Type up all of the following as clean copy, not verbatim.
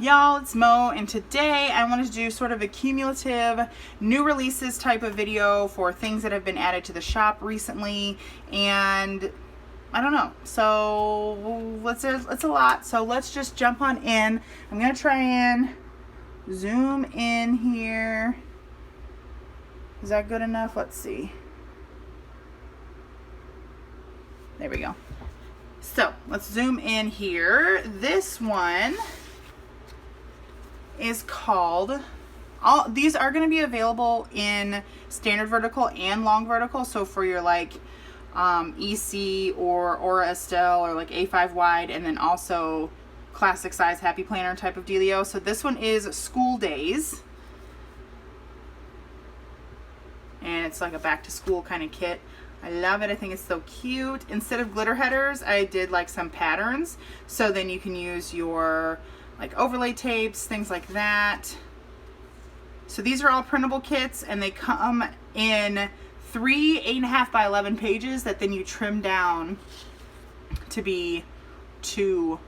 Y'all, it's Mo, and today I wanted to do sort of a cumulative new releases type of video for things that have been added to the shop recently, and I don't know, so it's a lot, so let's just jump on in. I'm gonna try and zoom in here. Is that good enough? Let's see. There we go. So let's zoom in here. This one is called, these are going to be available in standard vertical and long vertical. So for your like EC or Aura Estelle or like A5 wide, and then also classic size happy planner type of dealio. So this one is School Days, and it's like a back to school kind of kit. I love it. I think it's so cute. Instead of glitter headers, I did like some patterns, so then you can use your like overlay tapes, things like that. So these are all printable kits, and they come in 3 8.5 by 11 pages that then you trim down to be 2.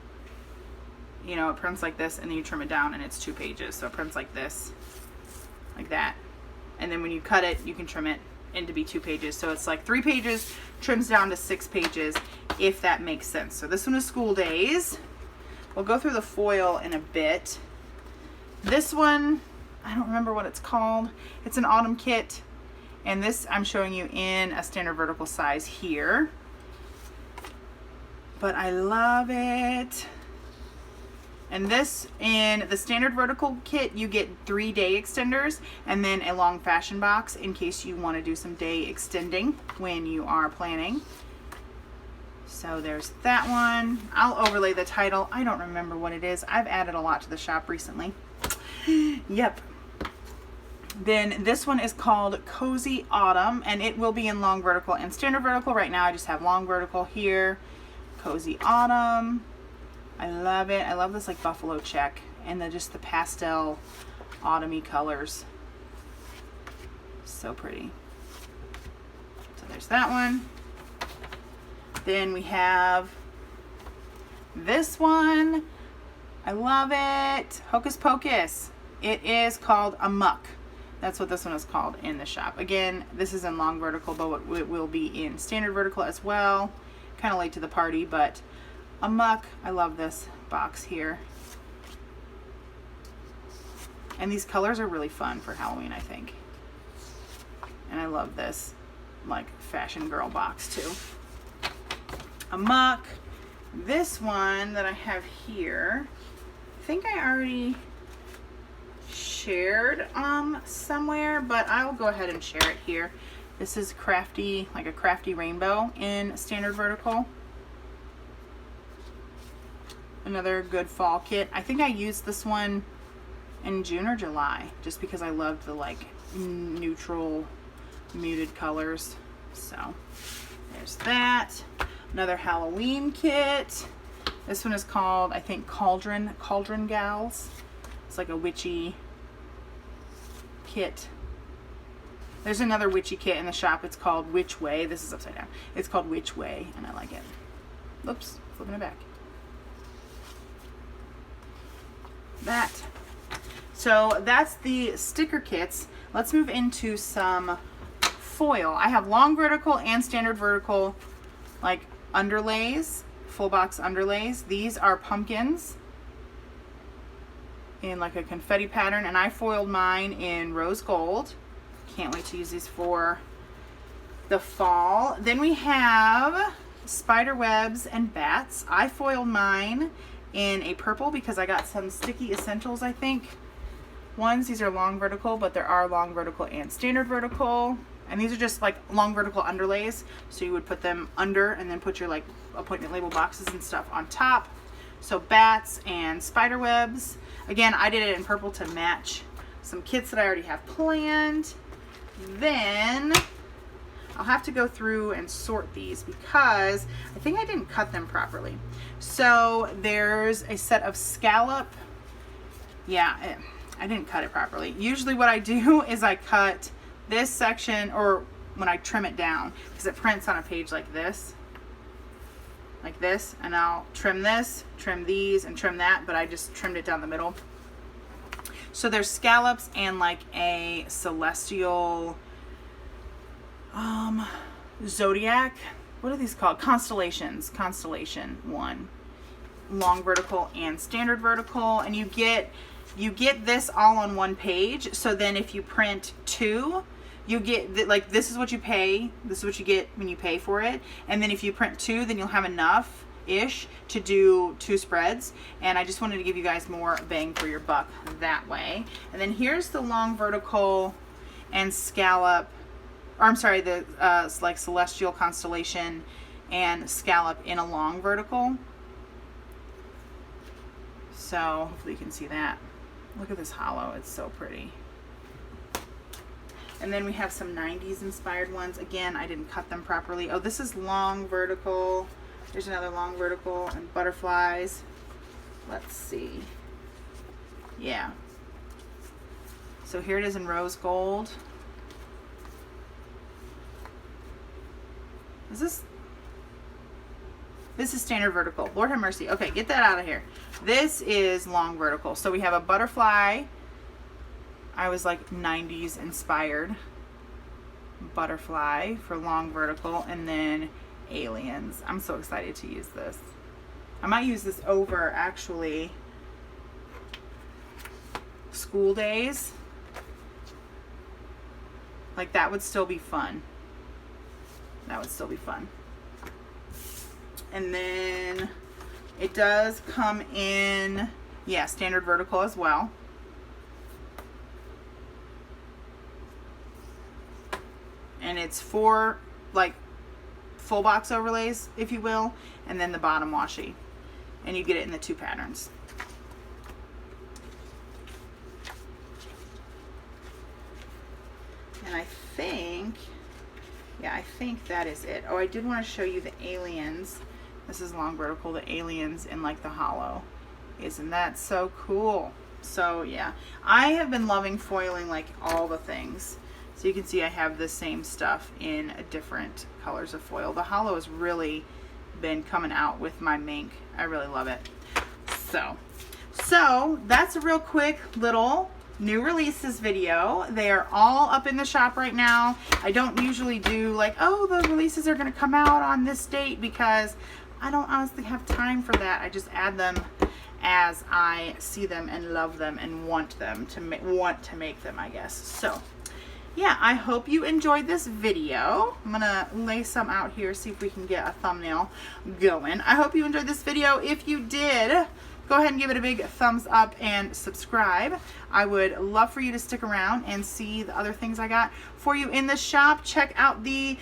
You know, it prints like this, and then you trim it down and it's 2 pages. So it prints like this, like that. And then when you cut it, you can trim it in to be 2 pages. So it's like 3 pages, trims down to 6 pages, if that makes sense. So this one is School Days. We'll go through the foil in a bit. This one, I don't remember what it's called. It's an autumn kit, and this I'm showing you in a standard vertical size here. But I love it. And this, in the standard vertical kit, you get 3 day extenders and then a long fashion box in case you want to do some day extending when you are planning. So there's that one. I'll overlay the title. I don't remember what it is. I've added a lot to the shop recently. Yep. Then this one is called Cozy Autumn, and it will be in long vertical and standard vertical. Right now I just have long vertical here. Cozy Autumn. I love it. I love this like buffalo check and just the pastel autumny colors. So pretty. So there's that one. Then we have this one. I love it. Hocus Pocus. It is called Amuck. That's what this one is called in the shop. Again, this is in long vertical, but it will be in standard vertical as well. Kind of late to the party, but Amuck. I love this box here. And these colors are really fun for Halloween, I think. And I love this like fashion girl box too. Amuck. This one that I have here, I think I already shared somewhere, but I'll go ahead and share it here. This is crafty, like a crafty rainbow in standard vertical. Another good fall kit. I think I used this one in June or July just because I loved the like neutral muted colors. So there's that. Another Halloween kit. This one is called, I think, Cauldron Gals. It's like a witchy kit. There's another witchy kit in the shop. It's called Witch Way. This is upside down. It's called Witch Way, and I like it. Oops, flipping it back. That. So that's the sticker kits. Let's move into some foil. I have long vertical and standard vertical like underlays, full box underlays. These are pumpkins in like a confetti pattern, and I foiled mine in rose gold. Can't wait to use these for the fall. Then we have spider webs and bats. I foiled mine in a purple because I got some sticky essentials, I think. These are long vertical, but there are long vertical and standard vertical. And these are just like long vertical underlays. So you would put them under and then put your like appointment label boxes and stuff on top. So bats and spider webs. Again, I did it in purple to match some kits that I already have planned. Then I'll have to go through and sort these because I think I didn't cut them properly. So there's a set of scallop. Yeah, I didn't cut it properly. Usually what I do is I cut this section, or when I trim it down, because it prints on a page like this, and I'll trim this, trim these, and trim that, but I just trimmed it down the middle. So there's scallops and like a celestial zodiac. What are these called? Constellations. Constellation 1. Long vertical and standard vertical. And you get this all on one page. So then if you print 2, you get, like, this is what you pay. This is what you get when you pay for it. And then if you print 2, then you'll have enough-ish to do 2 spreads. And I just wanted to give you guys more bang for your buck that way. And then here's the long vertical and scallop, or I'm sorry, the like celestial constellation and scallop in a long vertical. So hopefully you can see that. Look at this hollow, it's so pretty. And then we have some 90s inspired ones. Again, I didn't cut them properly. Oh, this is long vertical. There's another long vertical and butterflies. Let's see. Yeah. So here it is in rose gold. This is standard vertical. Lord have mercy. Okay, get that out of here. This is long vertical. So we have a butterfly. I was like 90s inspired butterfly for long vertical, and then aliens. I'm so excited to use this. I might use this over actually school days. Like that would still be fun. That would still be fun. And then it does come in, yeah, standard vertical as well. And it's 4 like full box overlays, if you will, and then the bottom washi. And you get it in the 2 patterns. And I think, yeah, I think that is it. Oh, I did want to show you the aliens. This is long vertical, the aliens in like the hollow. Isn't that so cool? So yeah, I have been loving foiling like all the things. So you can see I have the same stuff in different colors of foil. The hollow has really been coming out with my mink. I really love it. So that's a real quick little new releases video. They are all up in the shop right now. I don't usually do like, oh, the releases are going to come out on this date, because I don't honestly have time for that. I just add them as I see them and love them and want to make them, I guess. So yeah, I hope you enjoyed this video. I'm gonna lay some out here, see if we can get a thumbnail going. I hope you enjoyed this video. If you did, go ahead and give it a big thumbs up and subscribe. I would love for you to stick around and see the other things I got for you in the shop. Check out the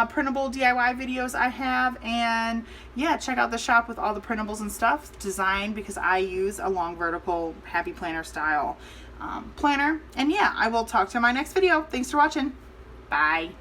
printable DIY videos I have, and yeah, check out the shop with all the printables and stuff designed because I use a long vertical happy planner style planner. And yeah, I will talk to you in my next video. Thanks for watching. Bye.